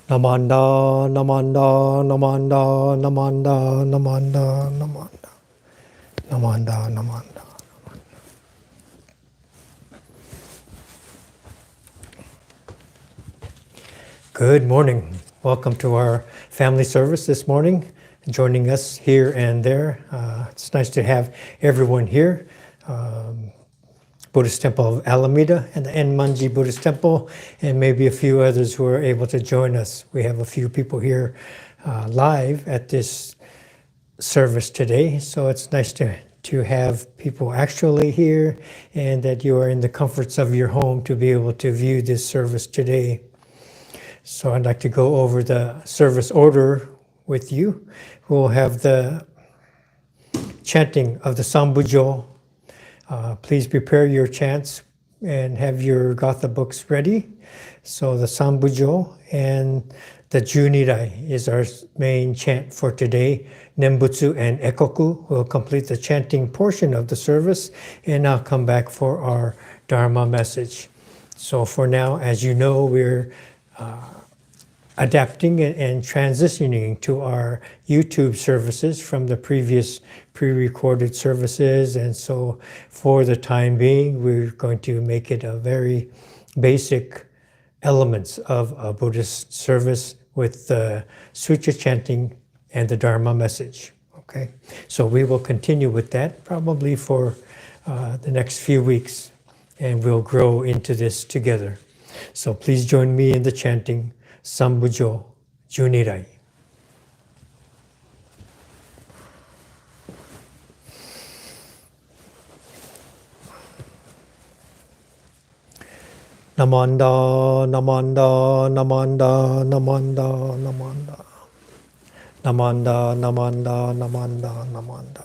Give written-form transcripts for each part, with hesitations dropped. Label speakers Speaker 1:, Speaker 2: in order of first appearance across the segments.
Speaker 1: Namanda, Namanda, Namanda, Namanda, Namanda, Namanda, Namanda, Namanda. Good morning. Welcome to our family service this morning. Joining us here and there. It's nice to have everyone here. Buddhist Temple of Alameda and the Enmanji Buddhist Temple, and maybe a few others who are able to join us. We have a few people here live at this service today, so it's nice to have people actually here and that you are in the comforts of your home to be able to view this service today. So I'd like to go over the service order with you. We'll have the chanting of the Sambujo. Please prepare your chants and have your Gatha books ready. So the Sambujo and the Junirai is our main chant for today. Nembutsu and Ekoku will complete the chanting portion of the service, and I'll come back for our Dharma message. So for now, as you know, we're adapting and transitioning to our YouTube services from the previous pre-recorded services. And so for the time being, we're going to make it a very basic elements of a Buddhist service with the sutra chanting and the Dharma message. Okay, so we will continue with that probably for the next few weeks, and we'll grow into this together. So please join me in the chanting Sambujo Junirai. Namanda, Namanda, Namanda, Namanda, Namanda. Namanda, Namanda, Namanda, Namanda.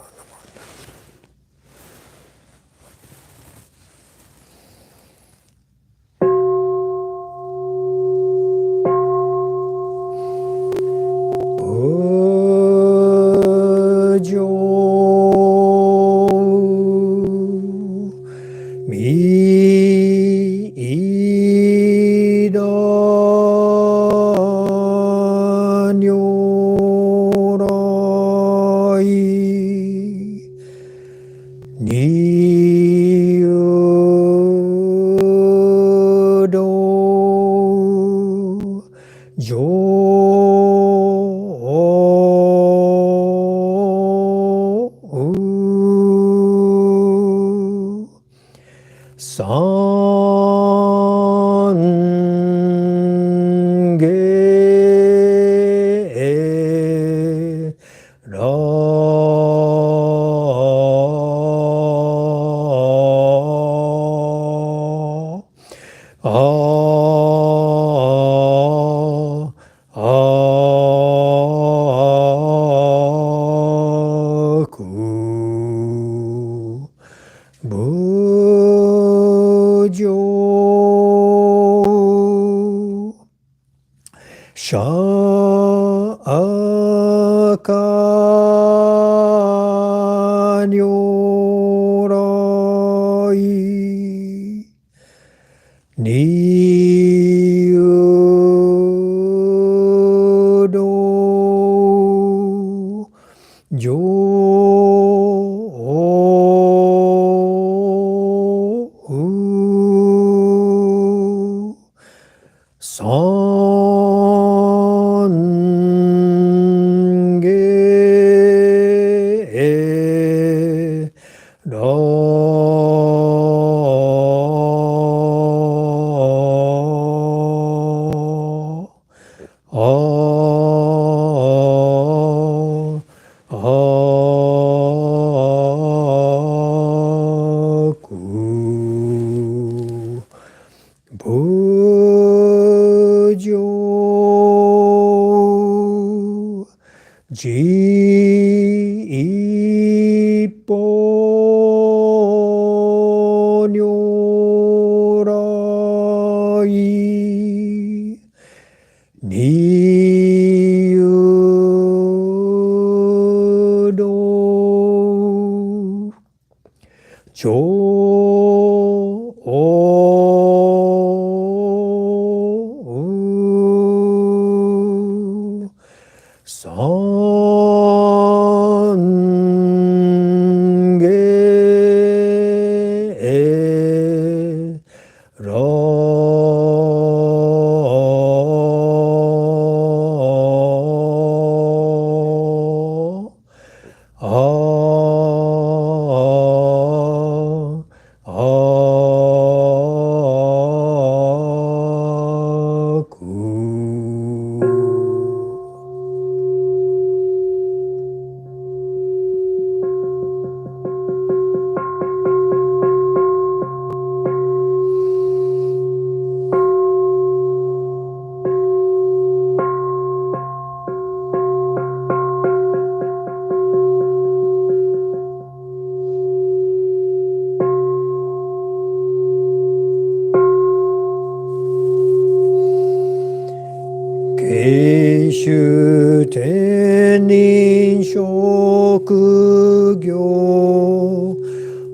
Speaker 1: 慶州天人職業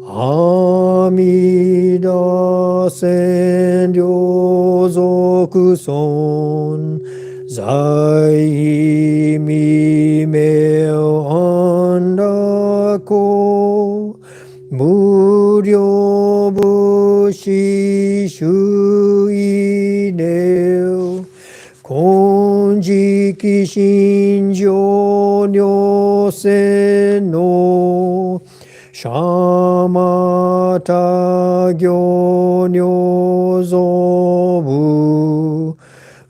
Speaker 1: 阿弥陀千両族尊在未明安楽無量武士周囲念金色心情如戦のシャマタ行如造部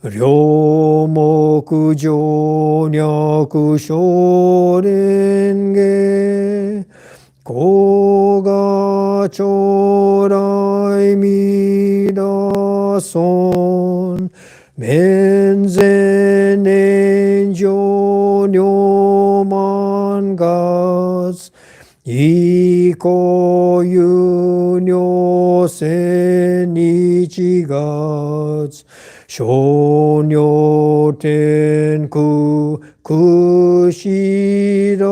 Speaker 1: 両目上脈少年下古賀将来弥陀尊面前年上如満月以降有如千日月小如天空くしら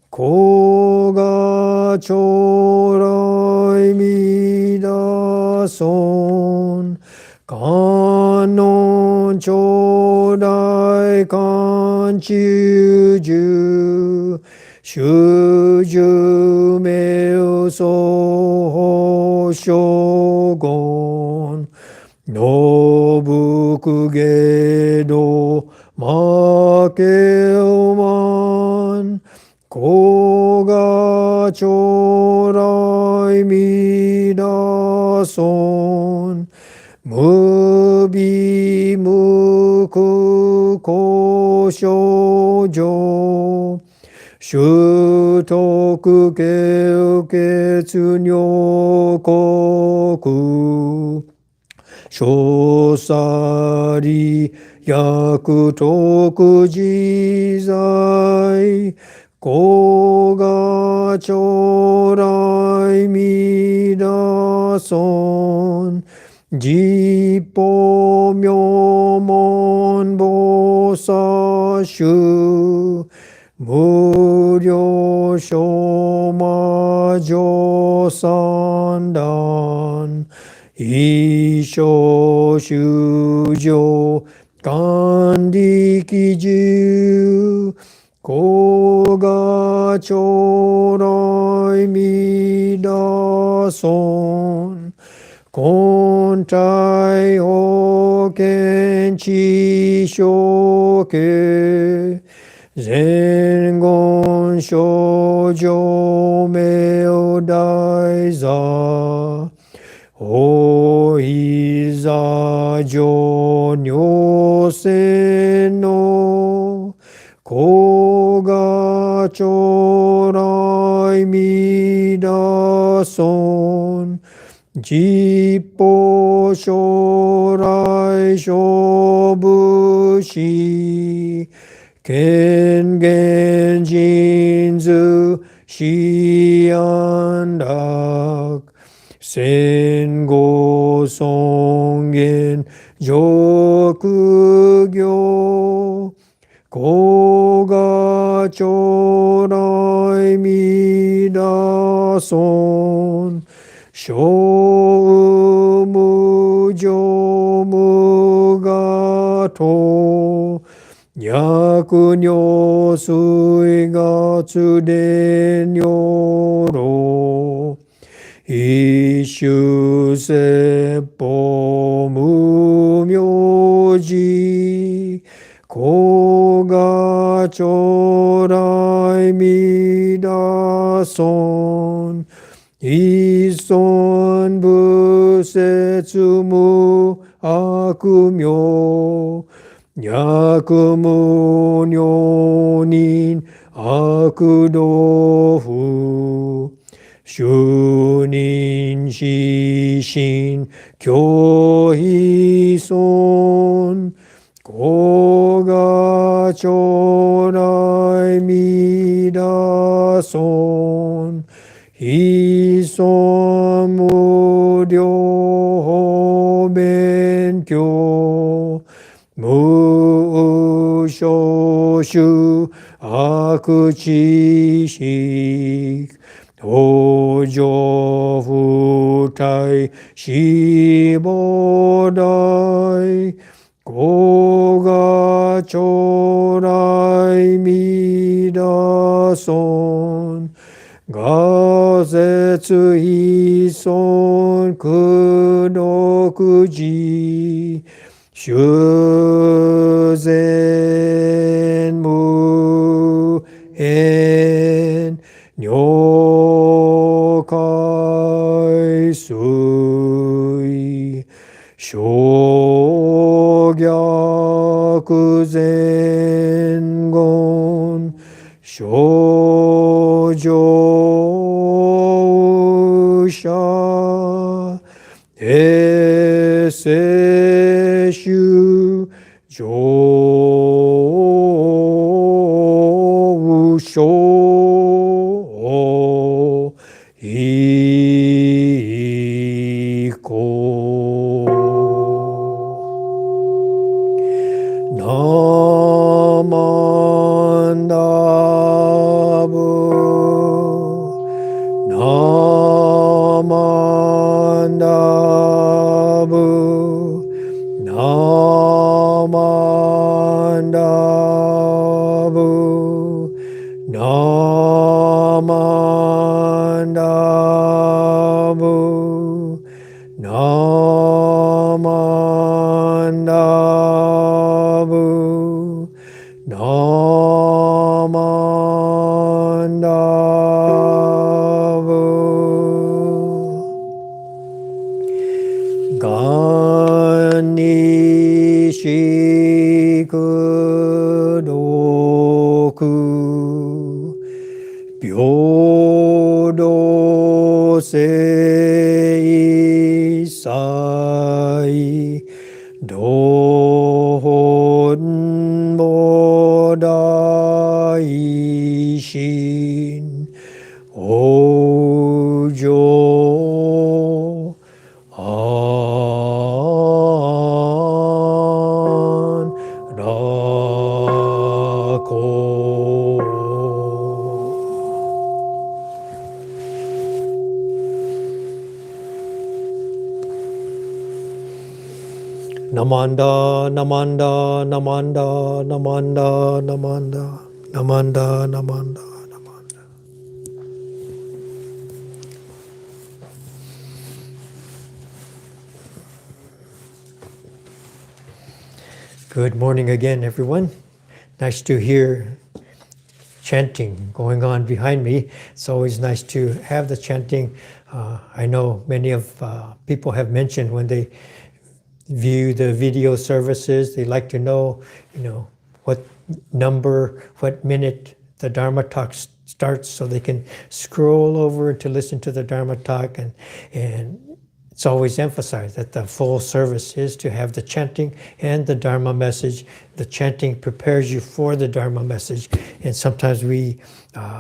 Speaker 1: 古賀将来弥陀尊観音頂戴観中寿修十名相将軍信福下道負けおまん古賀将来弥陀尊無備無苦高症状修徳経血尿国小さり薬徳自在古賀将来弥陀尊実法名門菩薩衆無量小魔女三段一生修上観力十古賀将来弥陀尊根体保険知正家前言症状名大座大いざ上如戦の古賀将来弥陀尊実法将来勝負し権限人図思安楽戦後尊厳上行古賀将来弥陀尊小無常無我と薬尿水がつでにょろ一種説法無名字古賀将来弥陀尊一尊不説無悪名薬無女人悪道夫主任死心教非尊古賀将来弥陀尊非尊無量勉強無所主悪知識道場不体死亡大古賀将来弥陀尊画説非尊苦毒寺修善無縁如海水小逆前言少女者平成宗上昇以降ナマンダブナマンダブナマンダブナマンダブナマンダブナマンダブがんにしくどく平等性際道本菩大心往生安楽ナマンダナマンダナマンダナマンダナマンダナマンダナマンダナマンダ。Good morning again, everyone. Nice to hear chanting going on behind me. It's always nice to have the chanting. I know many of people have mentioned when they view the video services, they like to know, what number, what minute the Dharma talk starts, so they can scroll over to listen to the Dharma talk. And it's always emphasized that the full service is to have the chanting and the Dharma message. The chanting prepares you for the Dharma message, and sometimes we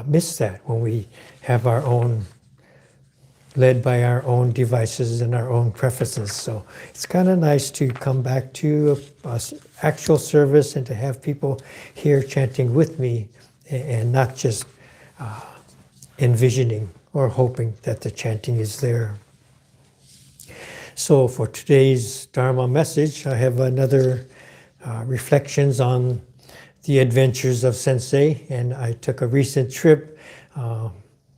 Speaker 1: miss that when we have our own, led by our own devices and our own prefaces. So it's kind of nice to come back to a actual service and to have people here chanting with me, and not just envisioning or hoping that the chanting is there. So for today's Dharma message, I have another reflections on the adventures of Sensei, and I took a recent trip.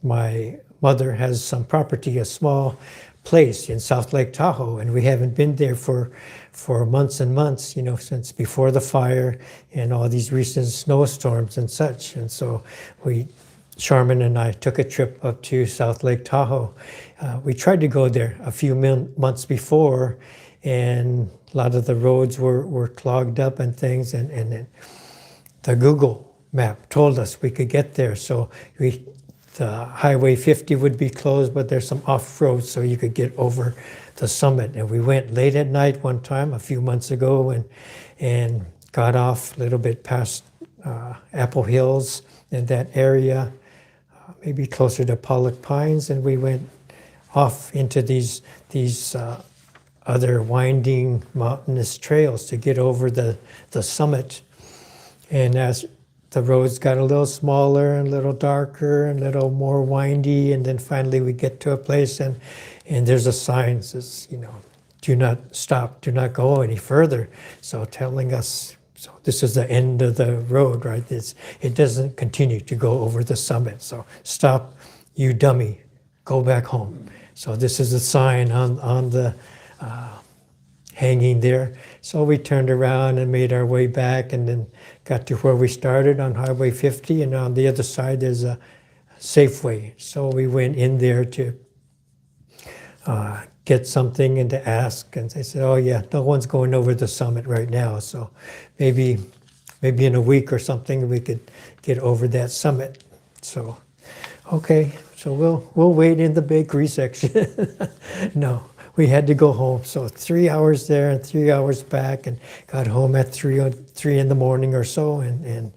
Speaker 1: My mother has some property, a small place in South Lake Tahoe, and we haven't been there for months and months, since before the fire and all these recent snowstorms and such. And so Charmin and I took a trip up to South Lake Tahoe. We tried to go there a few months before, and a lot of the roads were clogged up and things, and the Google map told us we could get there. So the Highway 50 would be closed, but there's some off-roads so you could get over the summit. And we went late at night one time a few months ago and got off a little bit past Apple Hills in that area, maybe closer to Pollock Pines, and we went off into these other winding mountainous trails to get over the summit. And as the roads got a little smaller and a little darker and a little more windy, and then finally we get to a place and there's a sign that says, do not stop, do not go any further. So telling us, so this is the end of the road, right? It doesn't continue to go over the summit. So stop, you dummy, go back home. So this is a sign on the hanging there. So we turned around and made our way back, and then got to where we started on Highway 50, and on the other side there's a Safeway. So we went in there to get something and to ask, and they said, oh yeah, no one's going over the summit right now, so maybe in a week or something we could get over that summit. So okay, so we'll wait in the bakery section. No, we had to go home. So 3 hours there and 3 hours back, and got home at 3 in the morning or so, and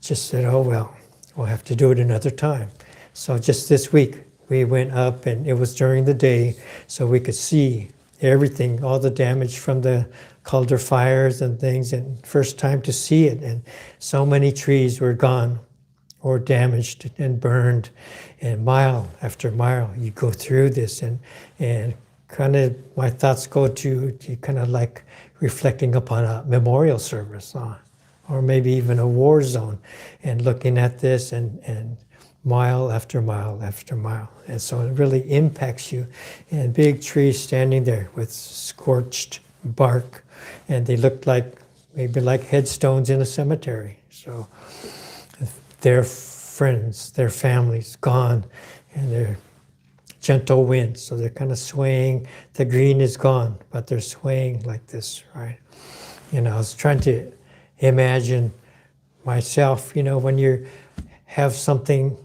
Speaker 1: just said, oh well, we'll have to do it another time. So just this week we went up, and it was during the day, so we could see everything, all the damage from the Calder fires and things, and first time to see it. And so many trees were gone or damaged and burned, and mile after mile you go through this, and kind of my thoughts go to kind of like reflecting upon a memorial service, or maybe even a war zone, and looking at this and mile after mile after mile. And so it really impacts you. And big trees standing there with scorched bark, and they looked like maybe like headstones in a cemetery. So their friends, their families gone, and they're gentle winds, so they're kind of swaying. The green is gone, but they're swaying like this, right? I was trying to imagine myself, when you have something,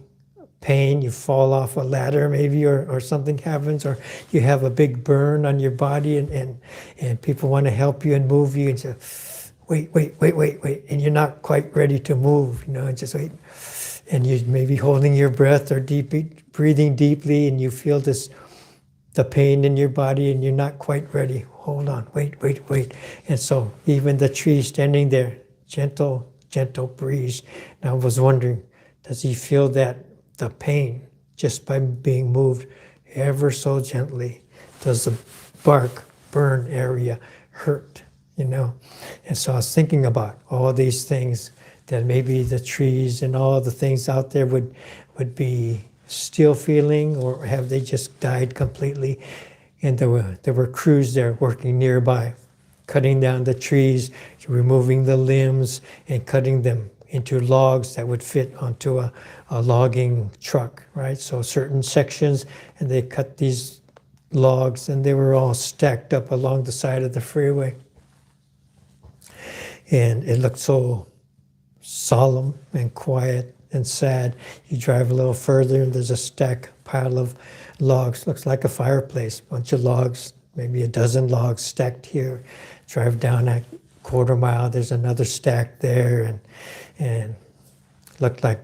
Speaker 1: pain, you fall off a ladder maybe, or something happens, or you have a big burn on your body, and people want to help you and move you, and say, wait, and you're not quite ready to move, and just wait. And you may be holding your breath or breathing deeply, and you feel the pain in your body, and you're not quite ready. Hold on, wait. And so even the tree standing there, gentle breeze. And I was wondering, does he feel the pain just by being moved ever so gently? Does the bark burn area hurt, And so I was thinking about all these things, that maybe the trees and all the things out there would be still feeling, or have they just died completely? And there were crews there working nearby, cutting down the trees, removing the limbs, and cutting them into logs that would fit onto a logging truck, right? So certain sections, and they cut these logs, and they were all stacked up along the side of the freeway. And it looked so solemn and quiet and sad. You drive a little further, and there's a pile of logs. Looks like a fireplace, bunch of logs, maybe a dozen logs stacked here. Drive down a quarter mile, there's another stack there, and looked like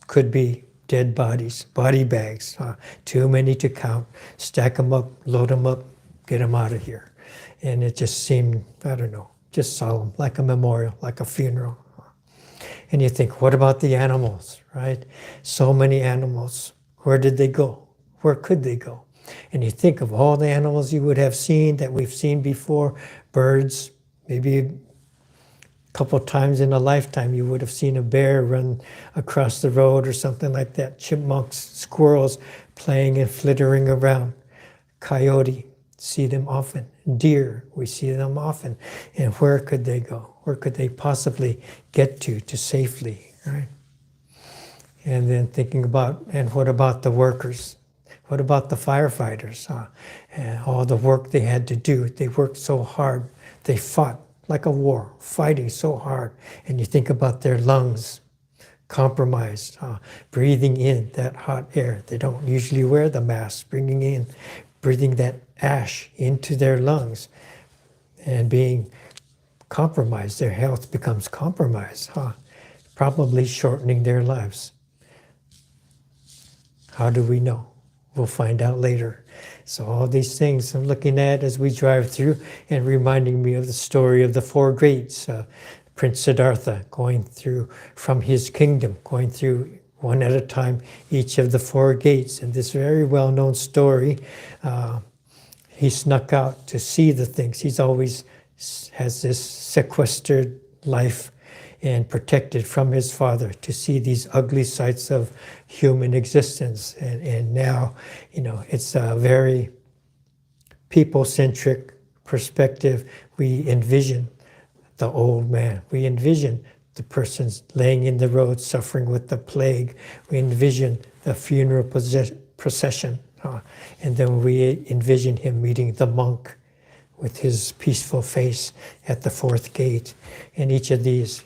Speaker 1: could be dead bodies, body bags, too many to count. Stack them up, load them up, get them out of here. And it just seemed, I don't know, just solemn, like a memorial, like a funeral. And you think, what about the animals, right? So many animals. Where did they go? Where could they go? And you think of all the animals you would have seen that we've seen before, birds, maybe couple times in a lifetime you would have seen a bear run across the road or something like that. Chipmunks, squirrels playing and flittering around. Coyote, see them often. Deer, we see them often. And where could they go? Where could they possibly get to safely, right? And then thinking about, and what about the workers? What about the firefighters? And all the work they had to do. They worked so hard. They fought like a war, fighting so hard. And you think about their lungs, compromised, breathing in that hot air. They don't usually wear the mask, breathing that ash into their lungs and being compromised. Their health becomes compromised, probably shortening their lives. How do we know? We'll find out later. So all these things I'm looking at as we drive through and reminding me of the story of the four greats, Prince Siddhartha going through from his kingdom, going through one at a time each of the four gates. And this very well-known story, he snuck out to see the things. He's always has this sequestered life and protected from his father to see these ugly sights of human existence. And now, it's a very people-centric perspective. We envision the old man. We envision the person's laying in the road suffering with the plague. We envision the funeral procession. And then we envision him meeting the monk with his peaceful face at the fourth gate. And each of these,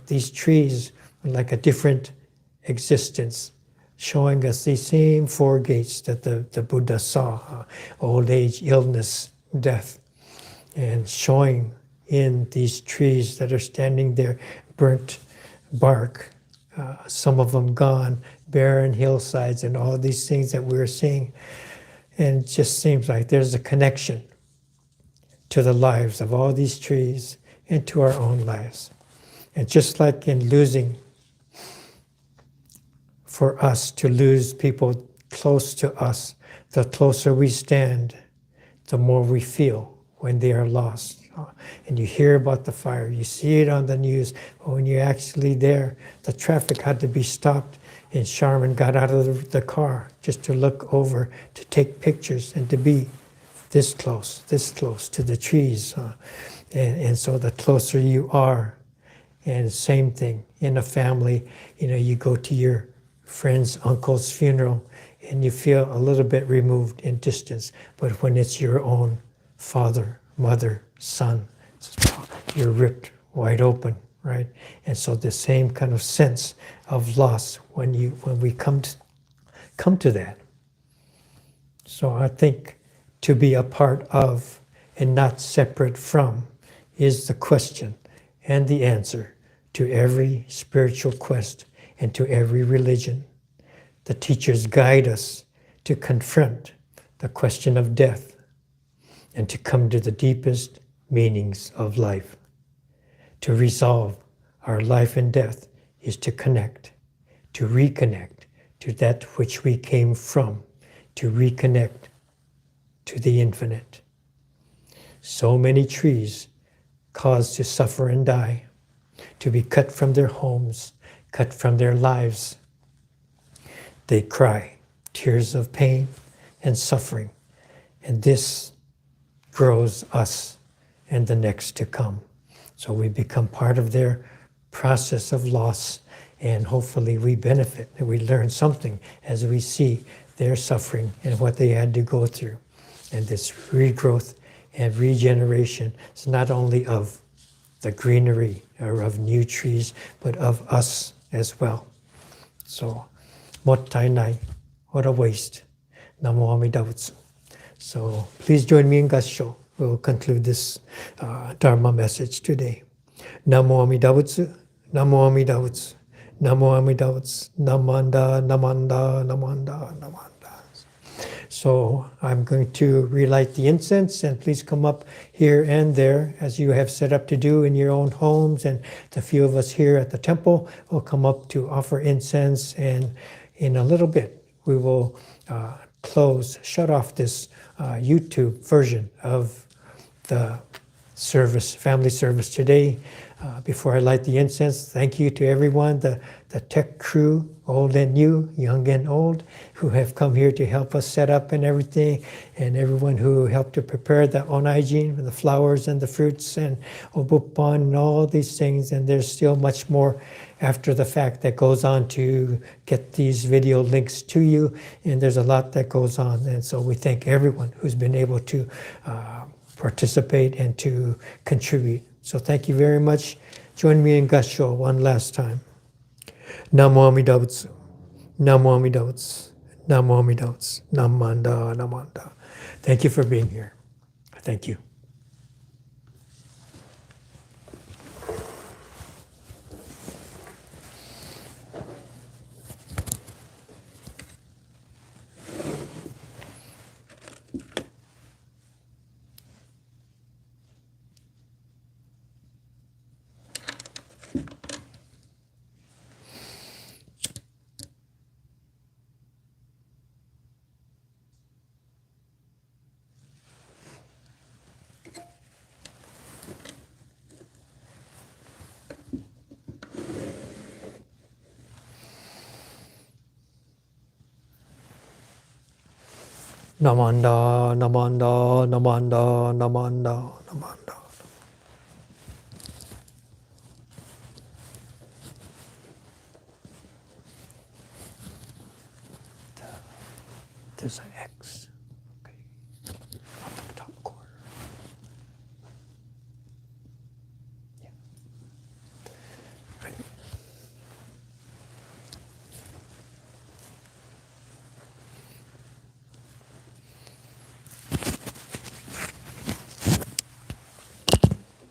Speaker 1: these trees are like a different existence, showing us these same four gates that the Buddha saw, old age, illness, death, and showing in these trees that are standing there, burnt bark, some of them gone, barren hillsides, and all of these things that we're seeing. And it just seems like there's a connection to the lives of all these trees and to our own lives. And just like in losing, for us to lose people close to us, the closer we stand, the more we feel when they are lost. And you hear about the fire, you see it on the news, but when you're actually there, the traffic had to be stopped, and Charmin got out of the car just to look over, to take pictures, and to be this close to the trees. And so the closer you are, and same thing in a family, you go to your friend's uncle's funeral, and you feel a little bit removed in distance. But when it's your own father, mother, son, you're ripped wide open, right? And so the same kind of sense of loss when we come to that. So I think to be a part of and not separate from is the question and the answer to every spiritual quest and to every religion. The teachers guide us to confront the question of death and to come to the deepest meanings of life. To resolve our life and death is to connect, to reconnect to that which we came from, to reconnect to the infinite. So many trees caused to suffer and die, to be cut from their homes, cut from their lives. They cry tears of pain and suffering, and this grows us and the next to come. So we become part of their process of loss, and hopefully we benefit and we learn something as we see their suffering and what they had to go through. And this regrowth and regeneration is not only of the greenery or of new trees, but of us as well. So, mottai nai, what a waste. Namo Amida Butsu. So please join me in Gassho. We'll conclude this Dharma message today. Namo Amida Butsu, Namo Amida Butsu, Namo Amida Butsu, Namanda, Namanda, Namanda, Namanda. So I'm going to relight the incense, and please come up here and there as you have set up to do in your own homes, and the few of us here at the temple will come up to offer incense, and in a little bit we will shut off this YouTube version of the service, family service today. Before I light the incense, thank you to everyone, the tech crew, old and new, young and old, who have come here to help us set up and everything, and everyone who helped to prepare the onigin, the flowers and the fruits and obupan and all these things. And there's still much more after the fact that goes on to get these video links to you, and there's a lot that goes on. And so we thank everyone who's been able to participate and to contribute. So thank you very much. Join me in Gassho one last time. Namo Amida Butsu. Namo Amida Butsu. Namo Amida Butsu. Namanda, Namanda. Thank you for being here. Thank you. Namanda, Namanda, Namanda, Namanda, Namanda. There's an X.